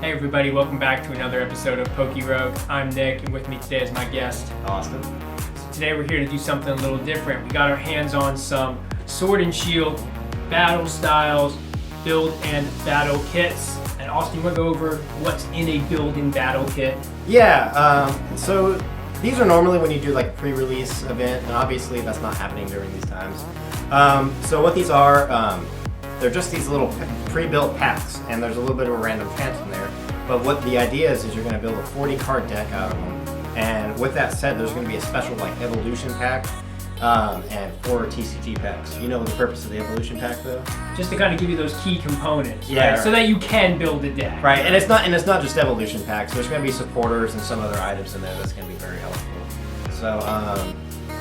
Hey everybody, welcome back to another episode of Poké-Rogue. I'm Nick, and with me today is my guest, Austin. So today we're here to do something a little different. We got our hands on some Sword and Shield battle styles, build and battle kits. And Austin, you want to go over what's in a build and battle kit? Yeah, so these are normally when you do like a pre-release event, and obviously that's not happening during these times. So what these are, they're just these little pre-built packs, and there's a little bit of a random chance in there. But what the idea is you're going to build a 40 card deck out of them. And with that said, there's going to be a special like evolution pack and 4 TCG packs. You know the purpose of the evolution pack though? Just to kind of give you those key components, yeah, right? So that you can build a deck. Right, and it's not just evolution packs. There's going to be supporters and some other items in there that's going to be very helpful.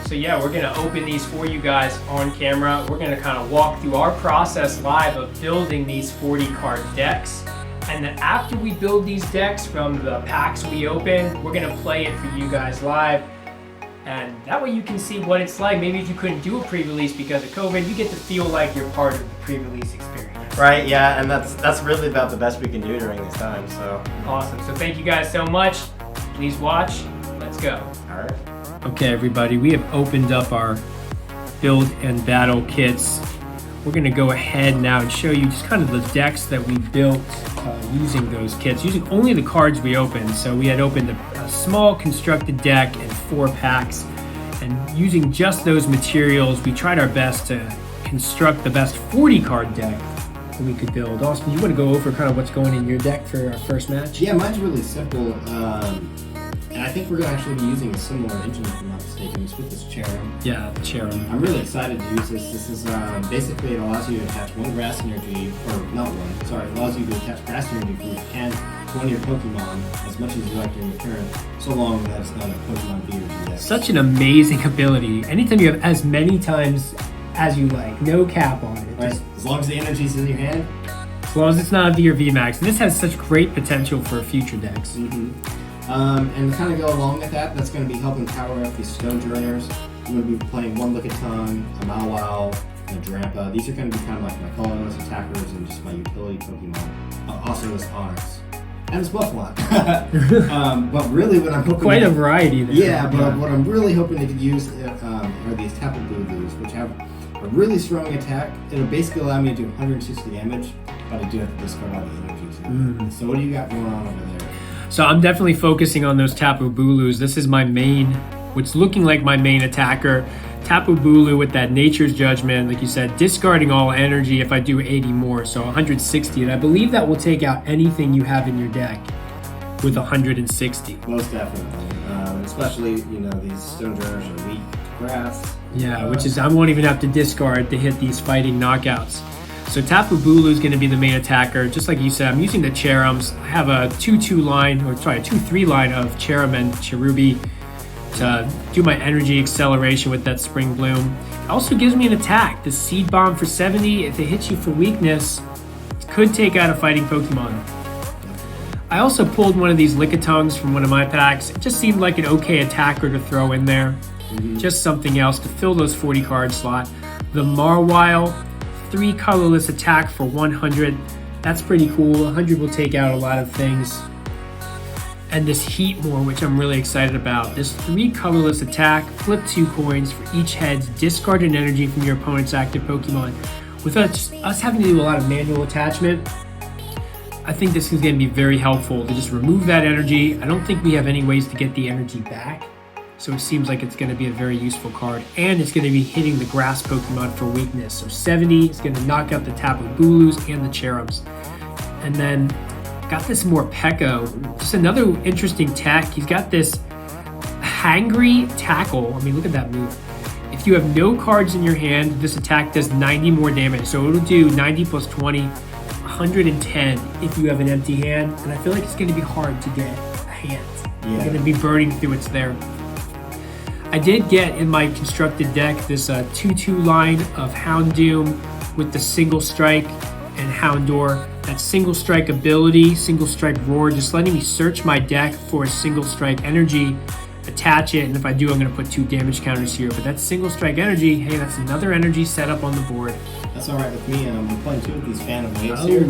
So yeah, we're going to open these for you guys on camera. We're going to kind of walk through our process live of building these 40 card decks. And then after we build these decks from the packs we open, we're going to play it for you guys live. And that way you can see what it's like. Maybe if you couldn't do a pre-release because of COVID, you get to feel like you're part of the pre-release experience. Right, yeah, and that's really about the best we can do during this time, so. Awesome, so thank you guys so much. Please watch, let's go. All right. Okay everybody, we have opened up our build and battle kits. We're going to go ahead now and show you just kind of the decks that we built using those kits, using only the cards we opened. So we had opened a small constructed deck and 4 packs, and using just those materials, we tried our best to construct the best 40 card deck that we could build. Austin, you want to go over kind of what's going in your deck for our first match? Yeah, mine's really simple. And I think we're going to actually be using a similar engine, if I'm not mistaken. It's with this Cherub. Yeah, the Cherub. I'm really excited to use this. This is basically, it allows you to attach one grass energy, or not one, sorry, it allows you to attach grass energy from your hand to one of your Pokemon as much as you like during your turn, so long that it's not a Pokemon V or G deck. Such an amazing ability. Anytime you have as many times as you like, no cap on it. Right. As long as the energy's in your hand. As long as it's not a V or V Max. This has such great potential for future decks. Mm-hmm. And to kind of go along with that, that's going to be helping power up these Stone Journers. I'm going to be playing one Lickitung, a Mawile, and a Drampa. These are going to be kind of like my colorless attackers and just my utility Pokemon. Also this Onyx. And this Buffalot. But really what I'm hoping... Quite a variety there. Yeah, but what I'm really hoping to use are these Tapu Bulus, which have a really strong attack. It'll basically allow me to do 160 damage, but I do have to discard all the energy too. So what do you got going on over there? So I'm definitely focusing on those Tapu Bulus. This is my main, what's looking like my main attacker. Tapu Bulu with that Nature's Judgment, like you said, discarding all energy if I do 80 more, so 160. And I believe that will take out anything you have in your deck with 160. Most definitely. Especially, you know, these Stone Journers are weak to grass. Yeah, which is, I won't even have to discard to hit these fighting knockouts. So Tapu Bulu is going to be the main attacker. Just like you said, I'm using the Cherums. I have a 2-2 line, or sorry, a 2-3 line of Cherub and Cherubi to do my energy acceleration with that Spring Bloom. It also gives me an attack. The Seed Bomb for 70, if it hits you for weakness, it could take out a fighting Pokemon. I also pulled one of these Lickitungs from one of my packs. It just seemed like an okay attacker to throw in there. Just something else to fill those 40 card slot. The Mawile, 3 colorless attack for 100. That's pretty cool. 100 will take out a lot of things. And this Heatmore, which I'm really excited about. This 3 colorless attack, flip 2 coins for each head, discard an energy from your opponent's active Pokemon. With us having to do a lot of manual attachment, I think this is going to be very helpful to just remove that energy. I don't think we have any ways to get the energy back. So it seems like it's going to be a very useful card. And it's going to be hitting the grass Pokemon for weakness. So 70 is going to knock out the Tapu Bulus and the Cherubs. And then got this Morpeko. Just another interesting tech. He's got this Hangry Tackle. I mean, look at that move. If you have no cards in your hand, this attack does 90 more damage. So it'll do 90 plus 20, 110 if you have an empty hand. And I feel like it's going to be hard to get a hand. Yeah. You're going to be burning through what's there. I did get in my constructed deck this 2-2 line of Houndoom with the Single Strike and Houndour. That Single Strike ability, Single Strike Roar, just letting me search my deck for a Single Strike energy, attach it, and if I do, I'm going to put 2 damage counters here. But that Single Strike energy, hey, that's another energy set up on the board. That's alright with me. I'm playing 2 of these Phantom Waves here,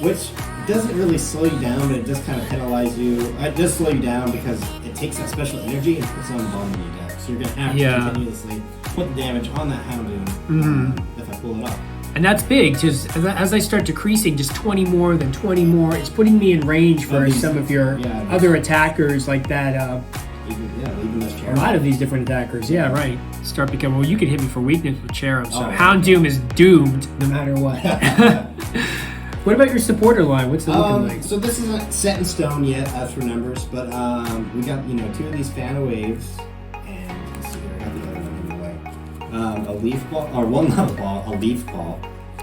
which doesn't really slow you down, but it does kind of penalize you. It does slow you down because it takes that special energy and puts it on the bottom of your deck. So you're going to have to continuously put the damage on that Houndoom if I pull it off. And that's big, just as I start decreasing, just 20 more, then 20 more, it's putting me in range for some of your other attackers like that. Even those a lot of these different attackers, right. Start becoming, well, you can hit me for weakness with Cherub, so Houndoom is doomed no matter what. What about your supporter line? What's it looking like? So this isn't set in stone yet, as for numbers, but we got 2 of these Fan of Waves, and let's see here, I got the other one in the way. A Leaf Ball, or one level ball, a Leaf Ball,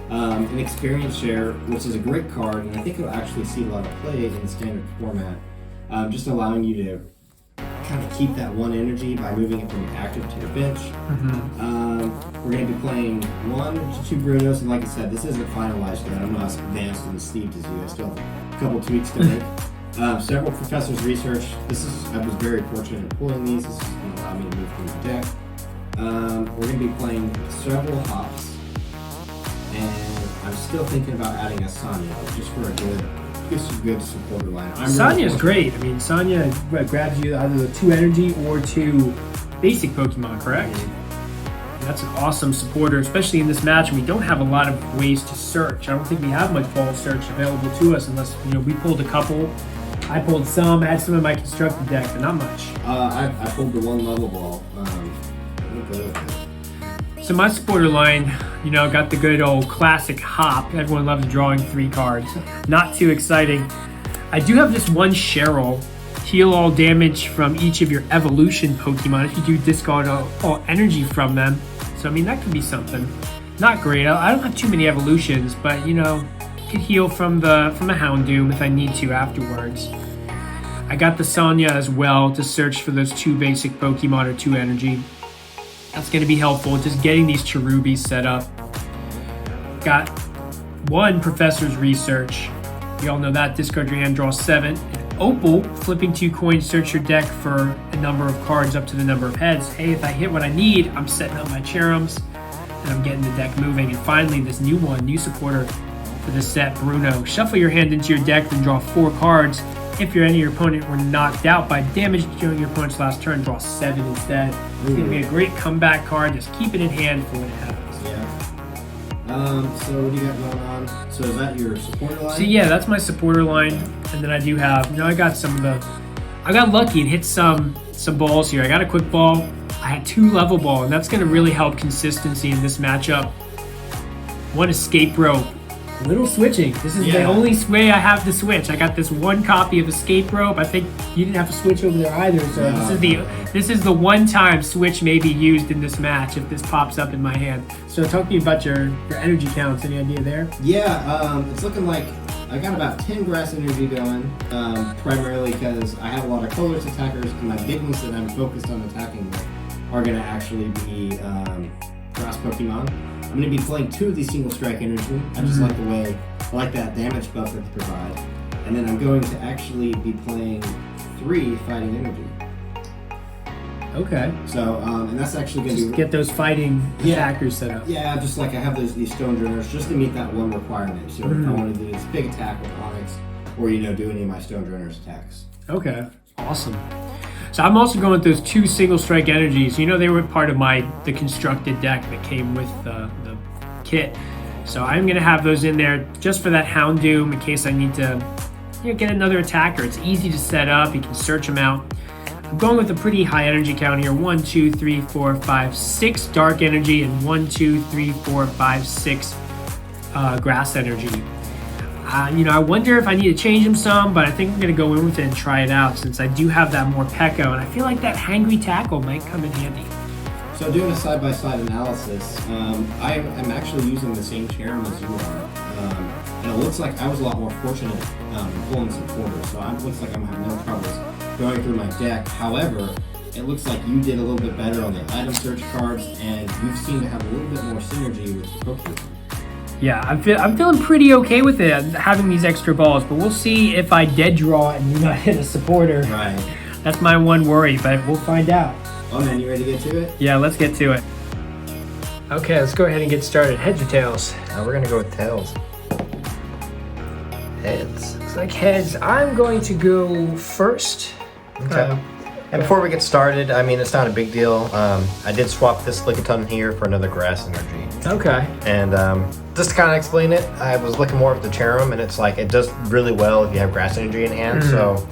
an Experience Share, which is a great card, and I think it'll actually see a lot of play in the standard format, just allowing you to kind of keep that one energy by moving it from your active to your bench. We're going to be playing 1 to 2 Brunos, and like I said, this isn't finalized yet. I'm not as advanced and steeped as you. I still have a couple tweaks to make. Several Professors Research. I was very fortunate in pulling these. This is going to allow me to move through the deck. We're going to be playing several Hops, and I'm still thinking about adding a Sonya just for a good supporter line. Sonya's great. I mean, Sonya grabs you either the 2 energy or 2 basic Pokemon, correct? That's an awesome supporter, especially in this match. We don't have a lot of ways to search. I don't think we have much ball search available to us unless we pulled a couple. I pulled some. I had some in my constructed deck, but not much. I pulled the 1 level ball. So my supporter line, got the good old classic Hop. Everyone loves drawing 3 cards. Not too exciting. I do have this 1 Cheryl. Heal all damage from each of your evolution Pokemon if you do discard all energy from them. So, I mean, that could be something. Not great. I don't have too many evolutions, but, could heal from the Houndoom if I need to afterwards. I got the Sonya as well to search for those 2 basic Pokemon or 2 energy. That's going to be helpful, just getting these Cherubies set up. Got 1 Professor's Research. We all know that. Discard your hand, draw 7. Opal, flipping 2 coins, search your deck for a number of cards up to the number of heads. Hey, if I hit what I need, I'm setting up my Cherums, and I'm getting the deck moving. And finally, this new supporter for this set, Bruno. Shuffle your hand into your deck, then draw 4 cards. If any of your opponent were knocked out by damage during your opponent's last turn, draw 7 instead. It's going to be a great comeback card. Just keep it in hand for when it happens. So what do you got going on? So is that your supporter line? So yeah, that's my supporter line. And then I do have, I got I got lucky and hit some balls here. I got a quick ball. I had 2 level ball, and that's going to really help consistency in this matchup. 1 Escape Rope. A little switching. This is the only way I have to switch. I got this 1 copy of Escape Rope. I think you didn't have to switch over there either. So this is the one time switch may be used in this match if this pops up in my hand. So talk to me about your energy counts. Any idea there? Yeah, it's looking like I got about 10 grass energy going, primarily because I have a lot of colorless attackers, and my big ones that I'm focused on attacking with are going to actually be grass Pokemon. I'm going to be playing 2 of these single strike energy. I just like the way, I like that damage buff that they provide. And then I'm going to actually be playing 3 fighting energy. Okay. So, and that's actually going to be... get those fighting attackers set up. Yeah, just like I have these stone dreners just to meet that 1 requirement. So if I want to do this big attack with Onyx, or, do any of my stone dreners attacks. Okay. Awesome. So I'm also going with those 2 single strike energies. They were part of the constructed deck that came with the kit. So I'm going to have those in there just for that Houndoom in case I need to get another attacker. It's easy to set up. You can search them out. I'm going with a pretty high energy count here. 1, 2, 3, 4, 5, 6 dark energy and 1, 2, 3, 4, 5, 6 grass energy. I wonder if I need to change them some, but I think I'm going to go in with it and try it out since I do have that more Pekka, and I feel like that Hangry Tackle might come in handy. So doing a side-by-side analysis, I am actually using the same Cherrim as you are, and it looks like I was a lot more fortunate pulling some quarters, so it looks like I'm having no troubles going through my deck. However, it looks like you did a little bit better on the item search cards, and you seem to have a little bit more synergy with the Pokemon. Yeah, I'm feeling pretty okay with it, having these extra balls, but we'll see if I dead draw and do not hit a supporter. Right. That's my one worry, but we'll find out. Oh man, you ready to get to it? Yeah, let's get to it. Okay, let's go ahead and get started. Heads or tails? We're gonna go with tails. Heads. Looks like heads. I'm going to go first. Okay. And before we get started, I mean, it's not a big deal. I did swap this Lickitung here for another Grass Energy. Okay. And just to kind of explain it, I was looking more at the Cherum, and it's like it does really well if you have Grass Energy in hand. So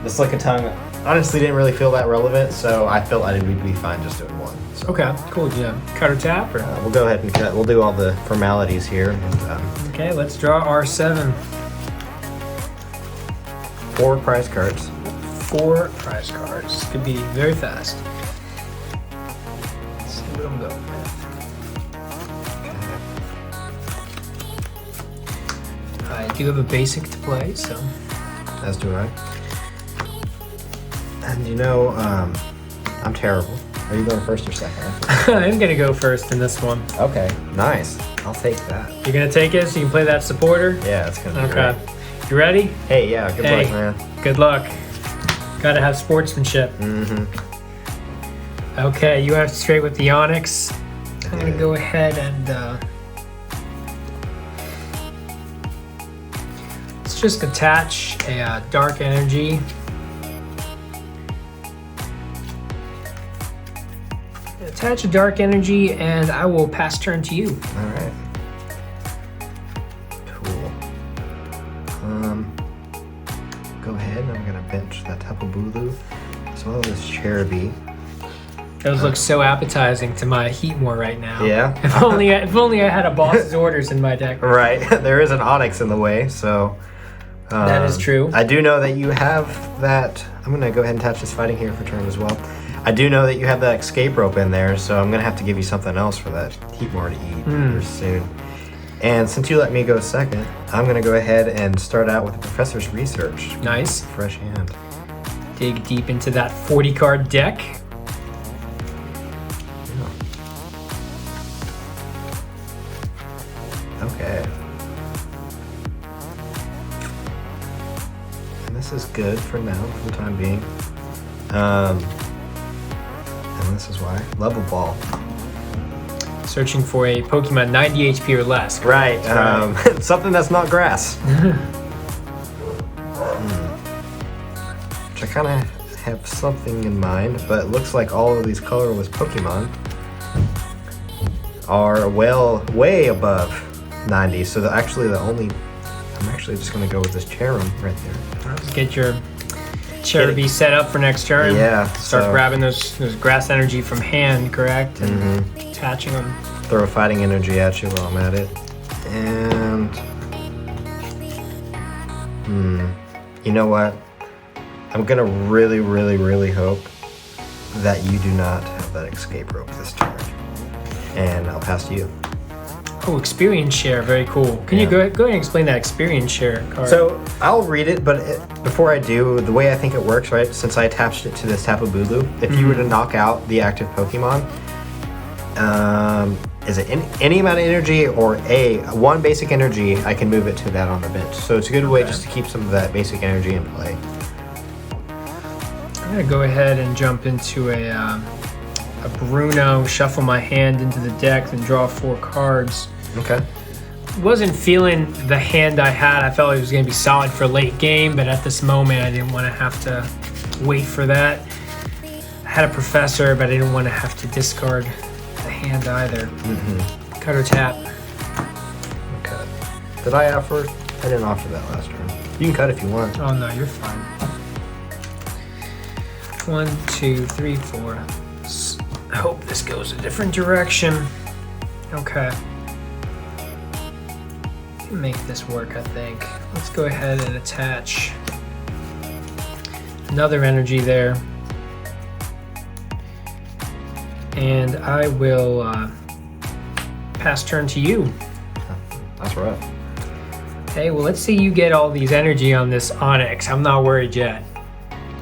this Lickitung honestly didn't really feel that relevant, so I felt I would be fine just doing one. So, Okay, cool. Yeah. Cut or tap? Or? we'll go ahead and cut. We'll do all the formalities here. And, Okay, let's draw our 7. 4 prize cards. 4 prize cards. Could be very fast. Let's see what I'm going with. I do have a basic to play, so. As do I. And you know, I'm terrible. Are you going first or second? I'm gonna go first in this one. Okay, nice. I'll take that. You're gonna take it so you can play that supporter? Yeah, it's gonna be Okay. great. You ready? Hey, yeah, good luck, man. Good luck. Gotta have sportsmanship. Mm-hmm. Okay, you have straight with the Onyx. I'm gonna Yeah. go ahead and let's just attach a dark energy. Attach a dark energy, and I will pass turn to you. All right. Cool. Go ahead. I'm gonna bench that Tapu Bulu as well as this Cherubi. Those look so appetizing to my Heatmore right now. Yeah. If only I had a boss's orders in my deck. Right. There is an Onyx in the way, so. That is true. I do know that you have that. I'm gonna go ahead and attach this fighting here for turn as well. I do know that you have that escape rope in there, so I'm gonna have to give you something else for that Heatmore to eat here soon. And since you let me go second, I'm gonna go ahead and start out with the Professor's Research. Nice. Fresh hand. Dig deep into that 40 card deck. Okay. And this is good for now, for the time being. And this is why. Level Ball. Searching for a Pokemon 90 HP or less. Right. Something that's not grass. Which I kind of have something in mind, but it looks like all of these colorless Pokemon are way above 90. So I'm actually just going to go with this Cherum right there. Let's get your Cherubi set up for next turn. Yeah. Start grabbing those grass energy from hand, correct? And attaching them. Throw a fighting energy at you while I'm at it. And you know what? I'm gonna really hope that you do not have that escape rope this turn. And I'll pass to you. Oh, experience share, very cool. Can you go ahead and explain that experience share card? So I'll read it, but before I do, the way I think it works, right? Since I attached it to this Tapu Bulu, if you were to knock out the active Pokemon, is it any amount of energy or one basic energy, I can move it to that on the bench. So it's a good way just to keep some of that basic energy in play. I'm gonna go ahead and jump into a Bruno, shuffle my hand into the deck, then draw 4 cards. Okay. Wasn't feeling the hand I had. I felt it was gonna be solid for late game, but at this moment I didn't want to have to wait for that. I had a Professor, but I didn't want to have to discard the hand either. Cut or tap. Okay. Did I offer? I didn't offer that last turn. You can cut if you want. Oh no, you're fine. 1, 2, 3, 4. I hope this goes a different direction. Okay. Can make this work, I think. Let's go ahead and attach another energy there. And I will pass turn to you. That's right. Okay, well, let's see you get all these energy on this Onyx. I'm not worried yet.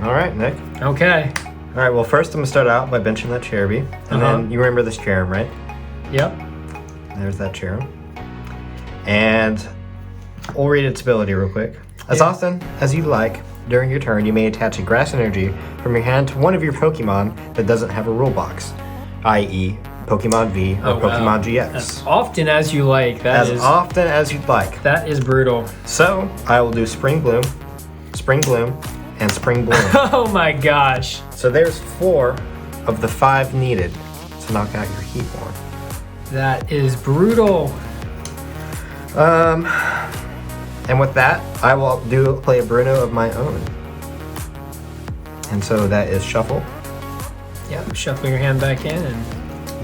All right, Nick. Okay. All right, well, first I'm going to start out by benching that Cherubi. And then you remember this Cherum, right? Yep. There's that Cherum. And we'll read its ability real quick. As often as you like, during your turn, you may attach a grass energy from your hand to one of your Pokemon that doesn't have a rule box, i.e. Pokemon V or Pokemon GX. As often as you like. As often as you'd like. That is brutal. So I will do Spring Bloom, and Spring Bloom. Oh my gosh. So there's 4 of the 5 needed to knock out your Heatmor. That is brutal. And with that, I will play a Bruno of my own. And so that is shuffle. Yeah, shuffle your hand back in and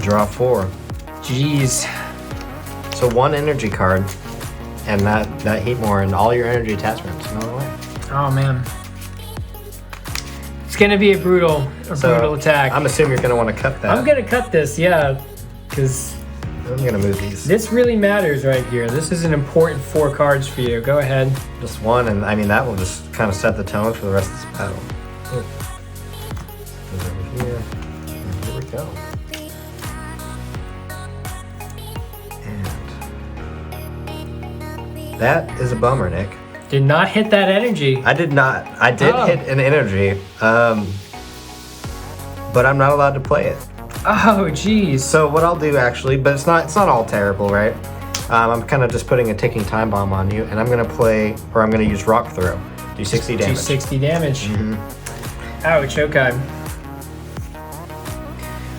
Draw 4. Jeez. So 1 energy card, and that Heatmor and all your energy attachments go away. Oh man. It's gonna be a brutal attack. I'm assuming you're gonna want to cut that. I'm gonna cut this, yeah, because I'm gonna move these. this really matters right here. This is an important 4 cards for you. Go ahead. Just 1, and I mean that will just kind of set the tone for the rest of this battle. Goes over here, and here we go. And that is a bummer, Nick. Did not hit that energy. I did not. I did hit an energy, but I'm not allowed to play it. Oh, jeez. So what I'll do actually, but it's not all terrible, right? I'm kind of just putting a ticking time bomb on you, and I'm gonna use Rock Throw. Do 60 damage. Do 60 damage. Mm-hmm. Ouch, okay.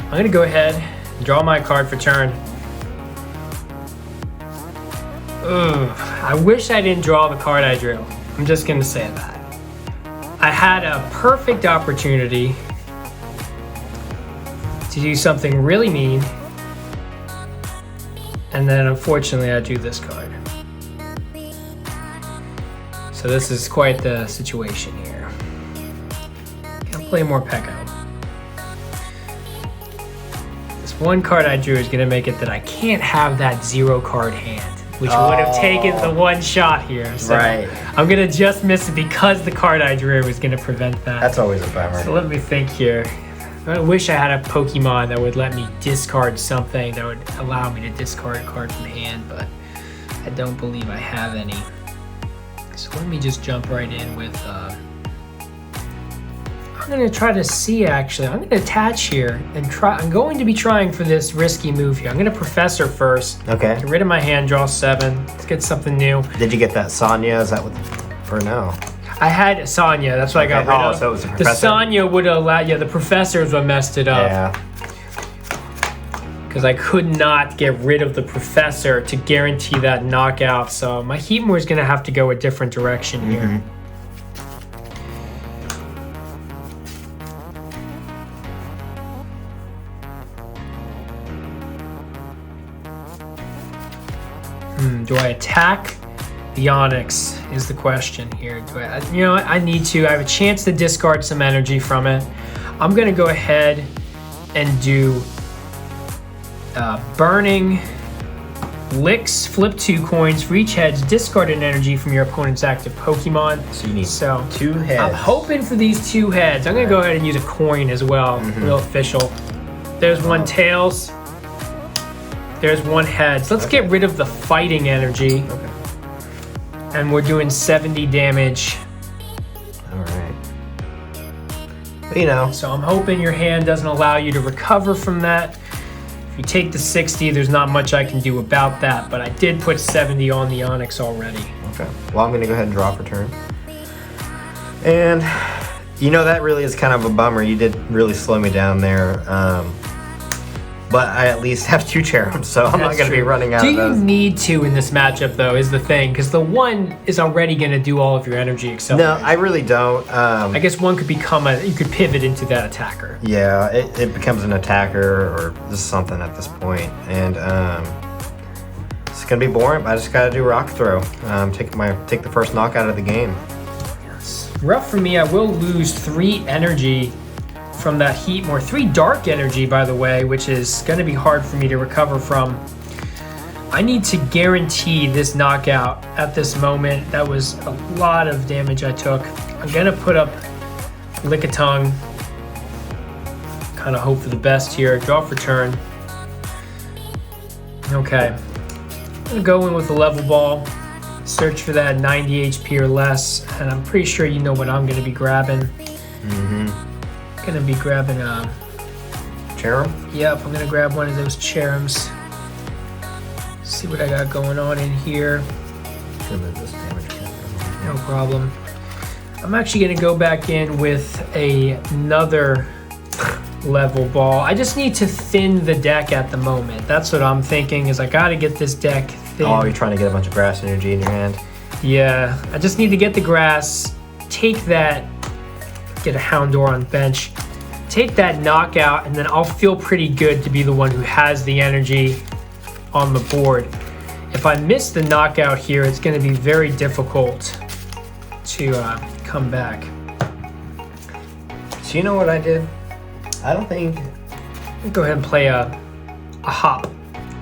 I'm gonna go ahead, draw my card for turn. Ugh, I wish I didn't draw the card I drew. I'm just gonna say that. I had a perfect opportunity to do something really mean, and then unfortunately I drew this card. So this is quite the situation here. Can't play more Pekko. This one card I drew is gonna make it that I can't have that 0 card hand, which would have taken the 1 shot here. So right. I'm gonna just miss it because the card I drew was gonna prevent that. That's always a bummer. So let me think here. I wish I had a Pokemon that would let me discard something that would allow me to discard a card from hand, but I don't believe I have any. So let me just jump right in with, I'm gonna try to see actually. I'm gonna attach here and try. I'm going to be trying for this risky move here. I'm gonna Professor first. Okay. Get rid of my hand, draw 7. Let's get something new. Did you get that Sonya? Is that what? Or no? I had Sonya. That's what I got rid of. So it was a The Professor? Sonya would have allowed. Yeah, the Professor is what messed it up. Yeah. Because I could not get rid of the Professor to guarantee that knockout. So my Heatmor is gonna have to go a different direction here. Do I attack the Onyx is the question here. Do I, you know what? I need to. I have a chance to discard some energy from it. I'm going to go ahead and do Burning Licks, flip 2 coins for each head, discard an energy from your opponent's active Pokemon. So you need 2 heads. I'm hoping for these 2 heads. I'm going to go ahead and use a coin as well. Real official. There's 1 Tails. There's 1 head. So let's get rid of the fighting energy. Okay. And we're doing 70 damage. All right. But, you know. So I'm hoping your hand doesn't allow you to recover from that. If you take the 60, there's not much I can do about that, but I did put 70 on the Onyx already. Okay. Well, I'm going to go ahead and draw for turn. And, you know, that really is kind of a bummer. You did really slow me down there. But I at least have 2 Cherubims, so I'm not going to be running out of those. Do you need to in this matchup, though, is the thing? Because the 1 is already going to do all of your energy acceleration. No, I really don't. I guess 1 could become you could pivot into that attacker. Yeah, it becomes an attacker or just something at this point. And it's going to be boring, but I just got to do Rock Throw. Take the first knockout of the game. Yes. Rough for me, I will lose 3 energy from that Heatmor. 3 dark energy, by the way, which is going to be hard for me to recover from. I need to guarantee this knockout at this moment. That was a lot of damage I took. I'm going to put up Lickitung. Kind of hope for the best here. Draw for turn. Okay. I'm going to go in with a level ball. Search for that 90 HP or less. And I'm pretty sure you know what I'm going to be grabbing. Gonna be grabbing a Cherum? Yep, I'm gonna grab one of those Cherums. See what I got going on in here. Gonna move this damage counter. No problem. I'm actually gonna go back in with another level ball. I just need to thin the deck at the moment. That's what I'm thinking, is I gotta get this deck thin. Oh, you're trying to get a bunch of grass energy in your hand? Yeah, I just need to get the grass, take that, get a Houndour on bench, take that knockout, and then I'll feel pretty good to be the one who has the energy on the board. If I miss the knockout here, it's going to be very difficult to come back. So you know what I did? I don't think... Go ahead and play a hop.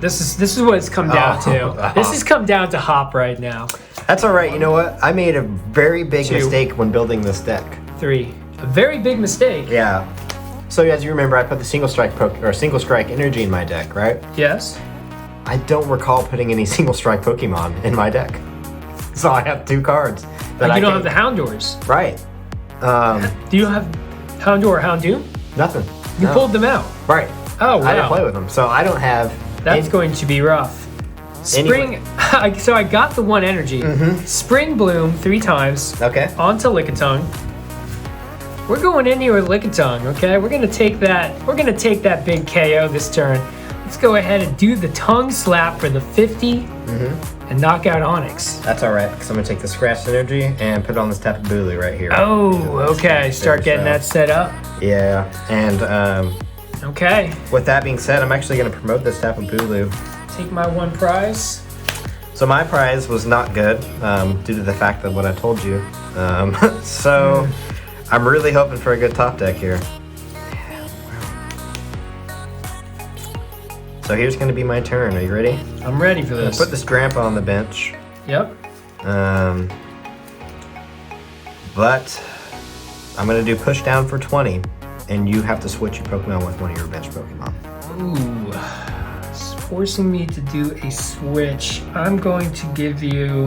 This is what it's come down to. This has come down to hop right now. That's all right. You know what? I made a very big 2, mistake when building this deck. 3. A very big mistake. Yeah. So as you remember, I put the single strike energy in my deck, right? Yes. I don't recall putting any single strike Pokemon in my deck. So I have 2 cards. But you don't have the Houndours. Right. Do you have Houndour or Houndoom? Nothing. You No. pulled them out. Right. Oh, wow. I didn't play with them, so I don't have... That's going to be rough. Spring, so I got the 1 energy. Spring Bloom 3 times. Okay. Onto Lickitung. We're going in here with Lickitung, okay? We're gonna take that. We're gonna take that big KO this turn. Let's go ahead and do the tongue slap for the 50 and knock out Onyx. That's all right, because I'm gonna take this grass energy and put it on this Tapu Bulu right here. Oh, okay. Start getting that set up. Yeah, and Okay. with that being said, I'm actually gonna promote this Tapu Bulu. Take my 1 prize. So my prize was not good due to the fact that what I told you. So I'm really hoping for a good top deck here. So here's going to be my turn. Are you ready? I'm ready for I'm this. gonna put this Drampa on the bench. Yep. But I'm going to do push down for 20, and you have to switch your Pokemon with one of your bench Pokemon. Ooh. It's forcing me to do a switch. I'm going to give you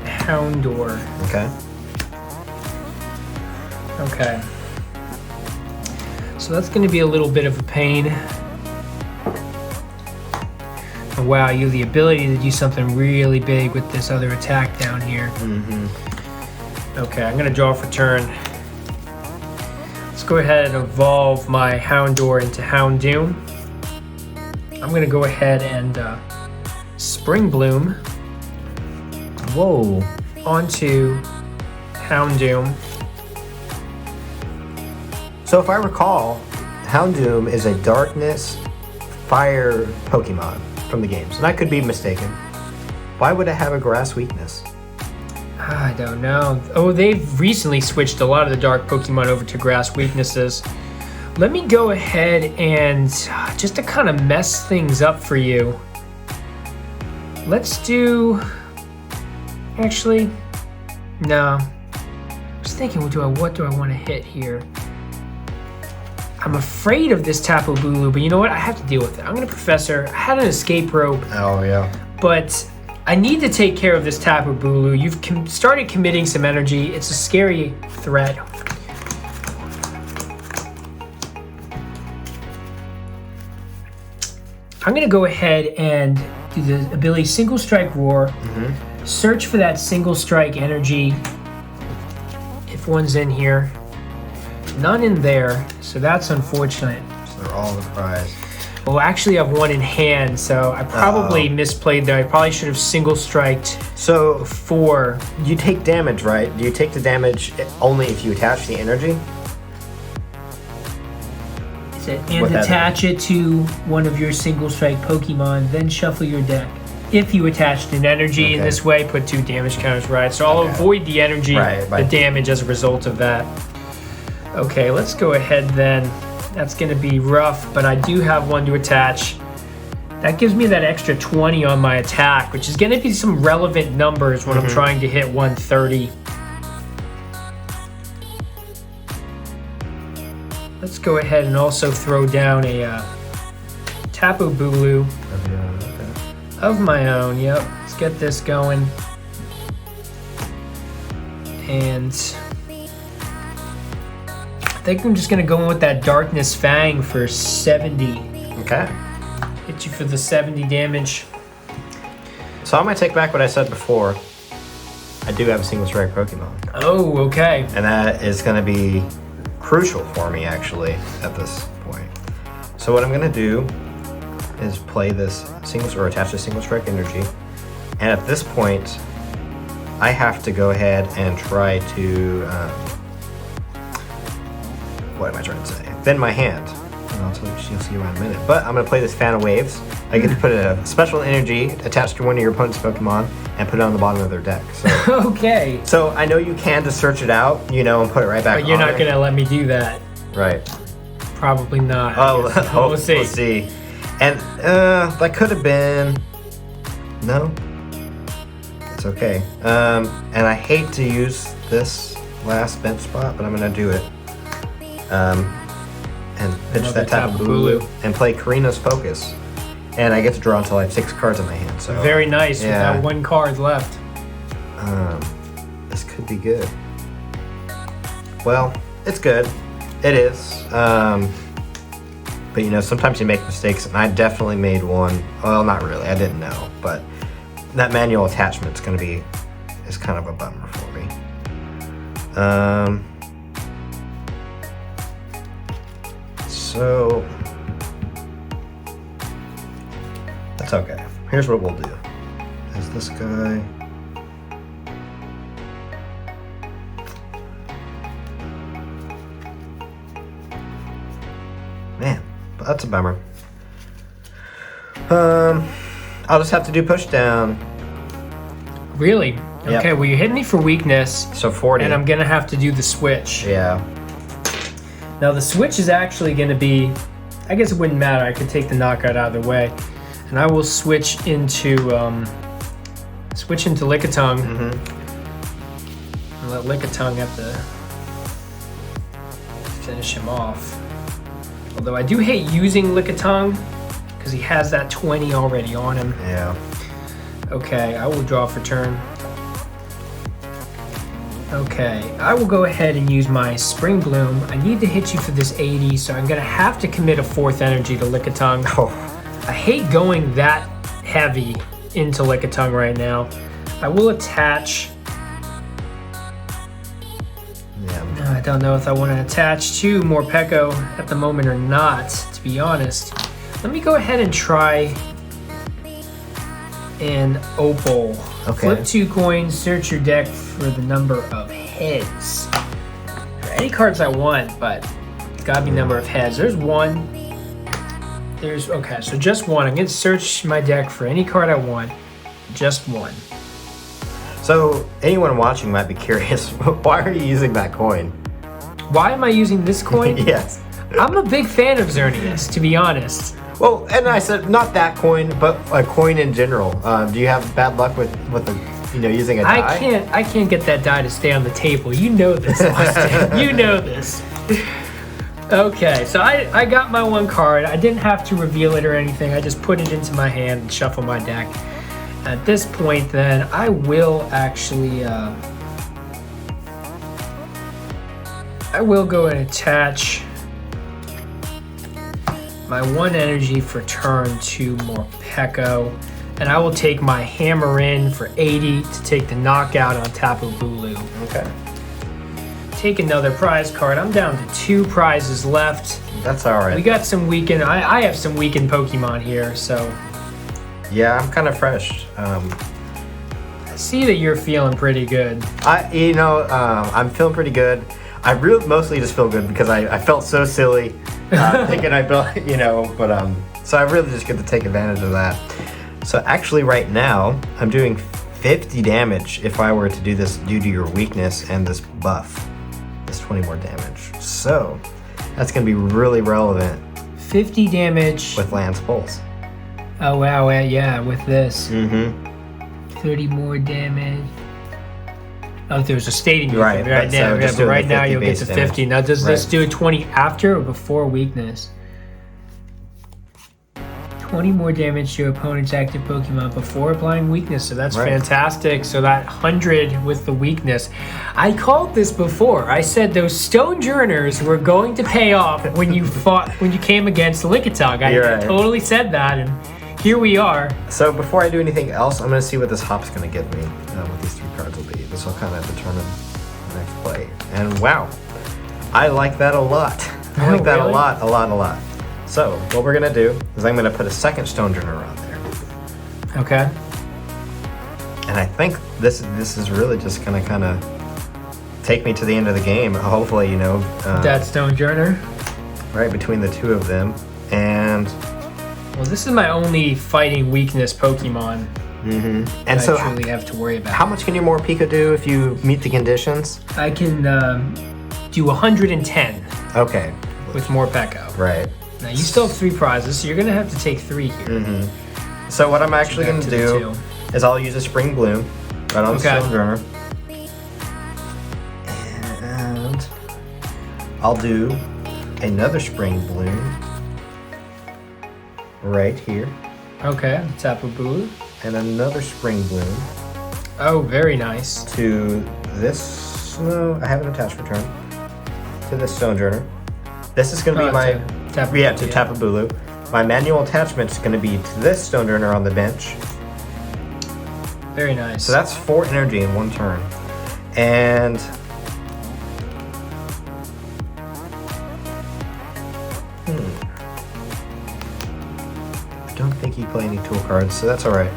Houndour. Okay. Okay. So that's going to be a little bit of a pain. Oh, wow, you have the ability to do something really big with this other attack down here. Okay, I'm going to draw for turn. Let's go ahead and evolve my Houndour into Houndoom. I'm going to go ahead and Spring Bloom. Whoa. Onto Houndoom. So if I recall, Houndoom is a darkness fire Pokemon from the games, and I could be mistaken. Why would it have a grass weakness? I don't know. Oh, they've recently switched a lot of the dark Pokemon over to grass weaknesses. Let me go ahead and, just to kind of mess things up for you, let's do... Actually, no. I was thinking, what do I want to hit here? I'm afraid of this Tapu Bulu, but you know what? I have to deal with it. I'm going to Professor. I had an escape rope. Oh, yeah. But I need to take care of this Tapu Bulu. You've started committing some energy. It's a scary threat. I'm going to go ahead and do the ability Single Strike Roar. Search for that Single Strike energy. If one's in here. None in there, so that's unfortunate. So they're all the prize. Well, actually I have one in hand, so I probably misplayed there. I probably should have single striked So before. you take damage, right? Do you take the damage only if you attach the energy? And attach it to one of your single strike Pokemon, then shuffle your deck. If you attached an energy in this way, put 2 damage counters, right? So I'll avoid the energy, the damage as a result of that. Okay, let's go ahead then. That's going to be rough, but I do have one to attach. That gives me that extra 20 on my attack, which is going to be some relevant numbers when I'm trying to hit 130. Let's go ahead and also throw down a Tapu Bulu of my own. Yep, let's get this going. And think I'm just gonna go in with that Darkness Fang for 70. Okay. Hit you for the 70 damage. So I'm gonna take back what I said before. I do have a single strike Pokemon. Oh, okay. And that is gonna be crucial for me actually at this point. So what I'm gonna do is play this attach a single strike energy. And at this point, I have to go ahead and try to, what am I trying to say? Thin my hand. You'll see why in a minute. But I'm going to play this Fan of Waves. I get to put a special energy attached to one of your opponent's Pokemon and put it on the bottom of their deck. So, okay. So I know you can just search it out, and put it right back on. But you're not going to let me do that. Right. Probably not. We'll see. We'll see. And that could have been... No? It's okay. And I hate to use this last bench spot, but I'm going to do it. And pitch Another that Tapu Bulu and play Karina's Focus. And I get to draw until I have 6 cards in my hand. So very nice. Yeah. With that 1 card left. This could be good. Well, it's good. It is. But sometimes you make mistakes, and I definitely made one. Well, not really. I didn't know, but that manual attachment is kind of a bummer for me. So that's okay. Here's what we'll do. Is this guy? Man, that's a bummer. I'll just have to do push down. Really? Yep. Okay, well you hit me for weakness. So 40. And I'm gonna have to do the switch. Yeah. Now the switch is actually gonna be, I guess it wouldn't matter, I could take the knockout either way. And I will switch into Lickitung. Mm-hmm. And let Lickitung have to finish him off. Although I do hate using Lickitung, because he has that 20 already on him. Yeah. Okay, I will draw for turn. Okay, I will go ahead and use my Spring Bloom. I need to hit you for this 80, so I'm gonna have to commit a 4th energy to Lickitung. Oh. I hate going that heavy into Lickitung right now. I will attach. Yeah. I don't know if I want to attach to Morpeko at the moment or not, to be honest. Let me go ahead and try an Opal. Okay. Flip 2 coins, search your deck for the number of heads. Any cards I want, but it's gotta be number of heads. There's 1. Okay, so just 1. I'm gonna search my deck for any card I want. Just 1. So anyone watching might be curious, why are you using that coin? Why am I using this coin? Yes. I'm a big fan of Xerneas, to be honest. Well, and I said not that coin, but a coin in general. Do you have bad luck with using a die? I can't get that die to stay on the table. You know this, Austin. You know this. Okay, so I got my 1 card. I didn't have to reveal it or anything. I just put it into my hand and shuffle my deck. At this point, then, I will actually I will go and attach my 1 energy for turn to Morpeko, and I will take my Hammer in for 80 to take the knockout on Tapu Bulu. Okay. Take another prize card. I'm down to 2 prizes left. That's all right. We got some weakened. I have some weakened Pokemon here, so. Yeah, I'm kind of fresh. I see that you're feeling pretty good. I'm feeling pretty good. I really mostly just feel good because I felt so silly thinking I built, so I really just get to take advantage of that. So actually right now, I'm doing 50 damage if I were to do this due to your weakness and this buff. This 20 more damage. So that's going to be really relevant. 50 damage. With Lance Pulse. Oh, wow, yeah, with this. Mm-hmm. 30 more damage. Oh, there's a stating right now. So but right now you'll get to 50. Damage. Now, does this do a 20 after or before weakness? 20 more damage to your opponent's active Pokemon before applying weakness. So that's fantastic. So that 100 with the weakness. I called this before. I said those Stone Journers were going to pay off when you came against Lickitung. I totally said that, and here we are. So before I do anything else, I'm going to see what this hop's going to give me. What these 3 cards will be. This will kind of determine the next play. And wow, I like that a lot. I like that a lot. So what we're gonna do is I'm gonna put a second Stone Journer on there. Okay. And I think this is really just gonna kind of take me to the end of the game. Hopefully, you know. That Stone Journer. Right between the 2 of them, and. Well, this is my only fighting weakness Pokemon. Mm-hmm. And so I truly have to worry about. How much can your Morpeko do if you meet the conditions? I can do 110. Okay. With Morpeko. Right. Now you still have 3 prizes, so you're gonna have to take 3 here. Mm-hmm. So what I'm actually gonna do is I'll use a Spring Bloom right on the Stone Journer, and I'll do another Spring Bloom right here. Okay, Tapu Bulu. And another Spring Bloom. Oh, very nice. To this. No, I have an attached return. To this Stone Journer. This is going to be my Tapu Bulu. My manual attachment is going to be to this Stone Journer on the bench. Very nice. So that's 4 energy in 1 turn. And I don't think you play any tool cards, so that's all right.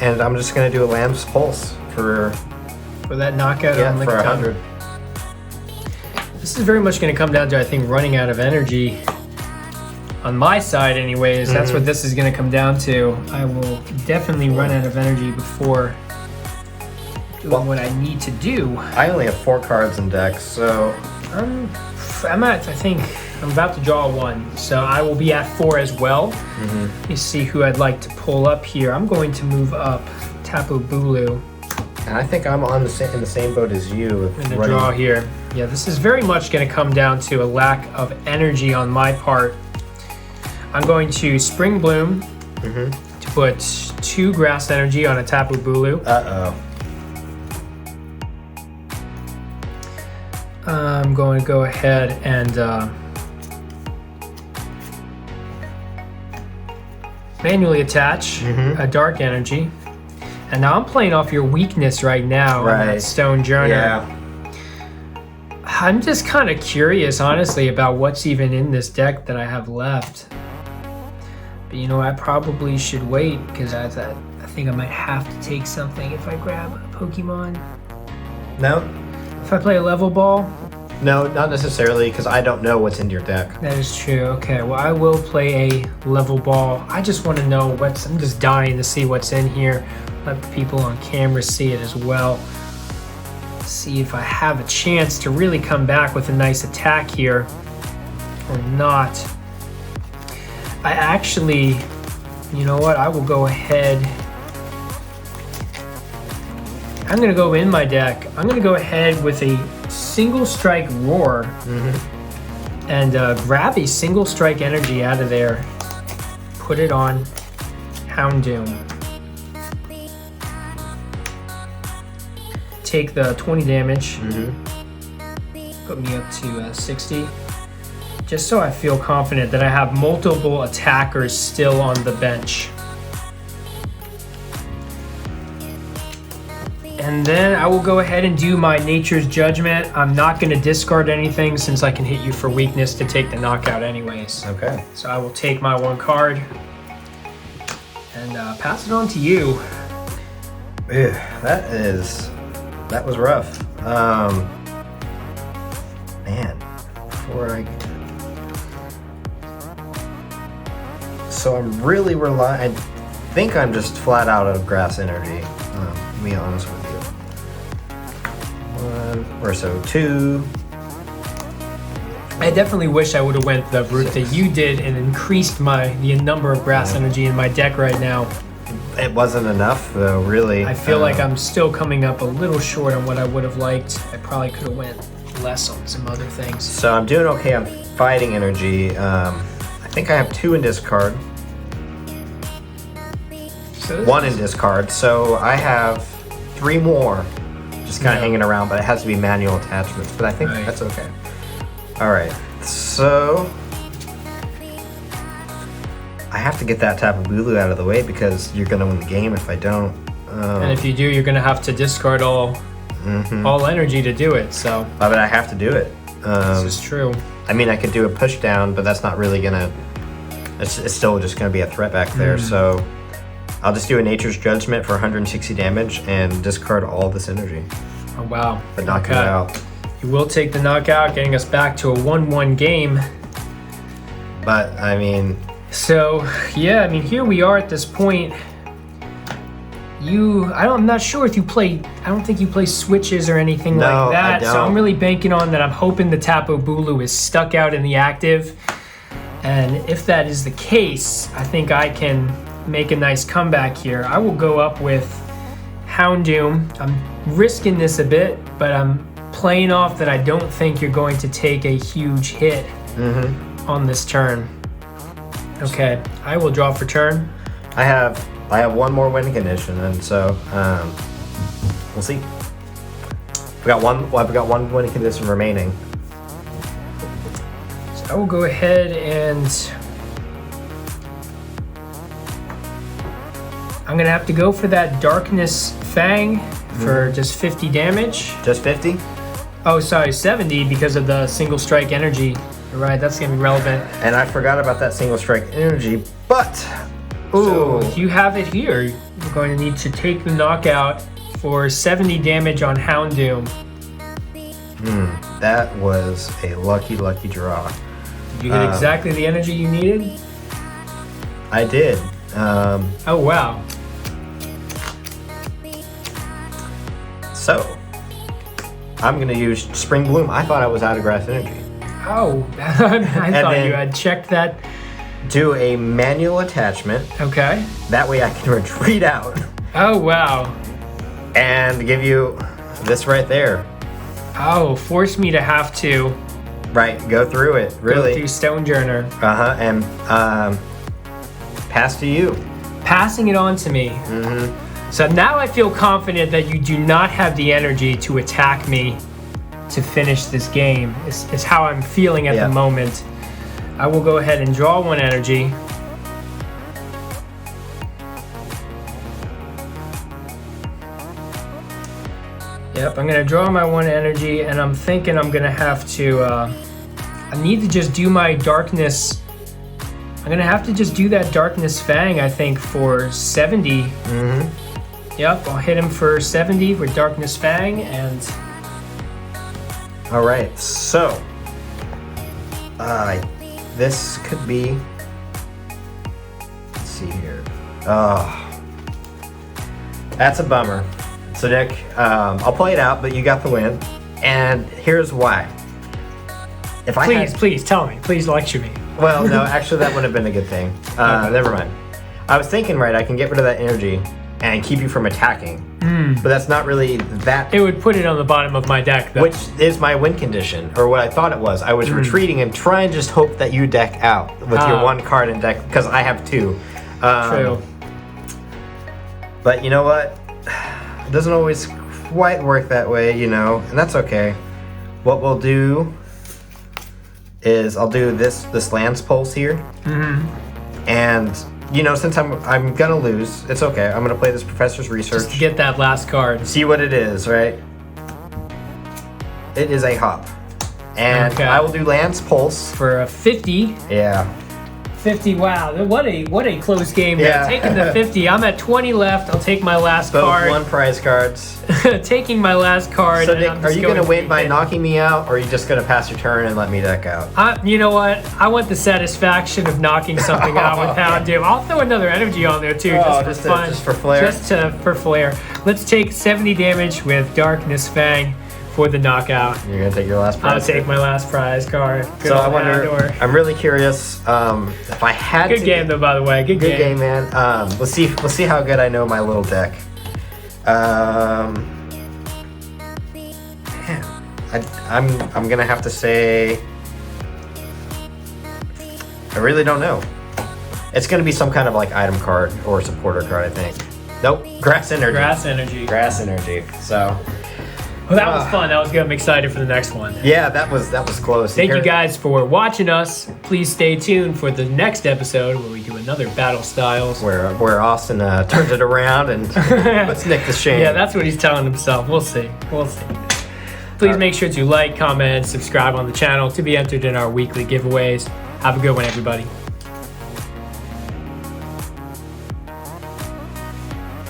And I'm just going to do a Lamb's Pulse for that knockout on for 100. This is very much going to come down to, I think, running out of energy. On my side, anyways, that's what this is going to come down to. I will definitely run out of energy before doing what I need to do. I only have 4 cards in deck, so I'm at, I think, I'm about to draw 1, so I will be at 4 as well. Let me see who I'd like to pull up here. I'm going to move up Tapu Bulu. And I think I'm in the same boat as you. In the draw here. Yeah, this is very much going to come down to a lack of energy on my part. I'm going to Spring Bloom to put 2 grass energy on a Tapu Bulu. I'm going to go ahead and manually attach a dark energy. And now I'm playing off your weakness right now on that Stone Journer. Yeah. I'm just kind of curious, honestly, about what's even in this deck that I have left. But you know, I probably should wait because I think I might have to take something if I grab a Pokemon. No. If I play a level ball? No, not necessarily, because I don't know what's in your deck. That is true. Okay, well, I will play a level ball. I just want to know I'm just dying to see what's in here. Let the people on camera see it as well. See if I have a chance to really come back with a nice attack here or not. I actually, you know what? I will go ahead. I'm going to go in my deck. I'm going to go ahead with a single strike roar and grab a single strike energy out of there. Put it on Houndoom. Take the 20 damage. Put me up to 60. Just so I feel confident that I have multiple attackers still on the bench. And then I will go ahead and do my Nature's Judgment. I'm not going to discard anything since I can hit you for weakness to take the knockout anyways. Okay. So I will take my 1 card and pass it on to you. Ew, that was rough. Man, so I'm really relying. I think I'm just flat out of grass energy. To be honest with you. 1 or so 2. I definitely wish I would have went the route that you did and increased the number of grass energy in my deck right now. It wasn't enough though, really. I feel like I'm still coming up a little short on what I would have liked. I probably could have went less on some other things. So I'm doing okay on fighting energy. I think I have 2 in discard. So one in discard. So I have 3 more just kind of hanging around, but it has to be manual attachments. But I think that's okay. All right, so I have to get that Tapu Bulu out of the way because you're gonna win the game if I don't. And if you do, you're gonna have to discard all energy to do it. So. But I have to do it. This is true. I mean, I could do a push down, but that's not really gonna. It's still just gonna be a threat back there. So I'll just do a Nature's Judgment for 160 damage and discard all this energy. Oh wow! But knock it out. You will take the knockout, getting us back to a 1-1 game. But I mean. So yeah, I mean here we are at this point. I'm not sure if you play. I don't think you play switches or anything like that. I don't. So I'm really banking on that. I'm hoping the Tapu Bulu is stuck out in the active, and if that is the case, I think I can make a nice comeback here. I will go up with Houndoom. I'm risking this a bit, but I'm playing off that I don't think you're going to take a huge hit on this turn. Okay, I will draw for turn. I have 1 more win condition, and so we'll see. I've got one win condition remaining. So I will go ahead and I'm gonna have to go for that Darkness Fang for just 50 damage. Just 50? Oh, sorry, 70 because of the single strike energy. You're right, that's gonna be relevant. And I forgot about that single strike energy, but So if you have it here, you're going to need to take the knockout for 70 damage on Houndoom. That was a lucky draw. Did you get exactly the energy you needed? I did. Oh wow. So I'm gonna use Spring Bloom. I thought I was out of grass energy. Oh, I thought then- you had checked that. Do a manual attachment. Okay. That way I can retreat out Oh wow. and give you this right there. Oh, force me to have to Right, go through it. Really. go through Stonejourner. And pass to you. Passing it on to me. So now I feel confident that you do not have the energy to attack me to finish this game. Is how I'm feeling at the moment. I will go ahead and draw 1 energy. Yep, I'm gonna draw my 1 energy, and I'm thinking I'm gonna have to, I need to just do my Darkness. I'm gonna have to just do that Darkness Fang, I think, for 70. Yep, I'll hit him for 70 with Darkness Fang, and All right, so this could be. Let's see here. That's a bummer. So Nick, I'll play it out, but you got the win, and here's why. If I please tell me, please lecture me. Well, no, actually that would have been a good thing. Never mind. I was thinking, right, I can get rid of that energy and keep you from attacking. But that's not really that. It would put it on the bottom of my deck, though. Which is my win condition, or what I thought it was. I was retreating and trying to just hope that you deck out with your 1 card in deck, because I have 2. True. But you know what? It doesn't always quite work that way, you know, and that's okay. What we'll do is I'll do this Lance Pulse here. And you know, since I'm gonna lose, it's okay. I'm gonna play this Professor's Research. Just to get that last card. See what it is, right? It is a hop. And I will do Lance Pulse. For a 50. Yeah. 50, wow. What a close game. Yeah. Taking the 50. I'm at 20 left. I'll take my last Both card. 1 prize cards. Taking my last card. So and Nick, I'm are just you gonna win by hit. knocking me out, or are you just gonna pass your turn and let me deck out? You know what? I want the satisfaction of knocking something out with Houndoom. I'll throw another energy on there too, just for fun. Just for flair? For flair. Let's take 70 damage with Darkness Fang for the knockout. You're gonna take your last prize. I'll take my last prize card. Good So I old wonder. Houndour. I'm really curious if I had Good to. game though, by the way. Good Good game, man. Let's see how good I know my little deck. Man, I'm gonna have to say I really don't know. It's going to be some kind of like item card or supporter card, I think. Nope, Grass Energy. Grass Energy. Grass Energy. So, Well, that was fun. That was good. I'm excited for the next one. yeah, that was close. Thank you guys for watching us. Please stay tuned for the next episode where we do another Battle Styles. Where Austin turns it around and puts Nick to shame. Yeah, that's what he's telling himself. We'll see. Please make sure to like, comment, subscribe on the channel to be entered in our weekly giveaways. Have a good one, everybody.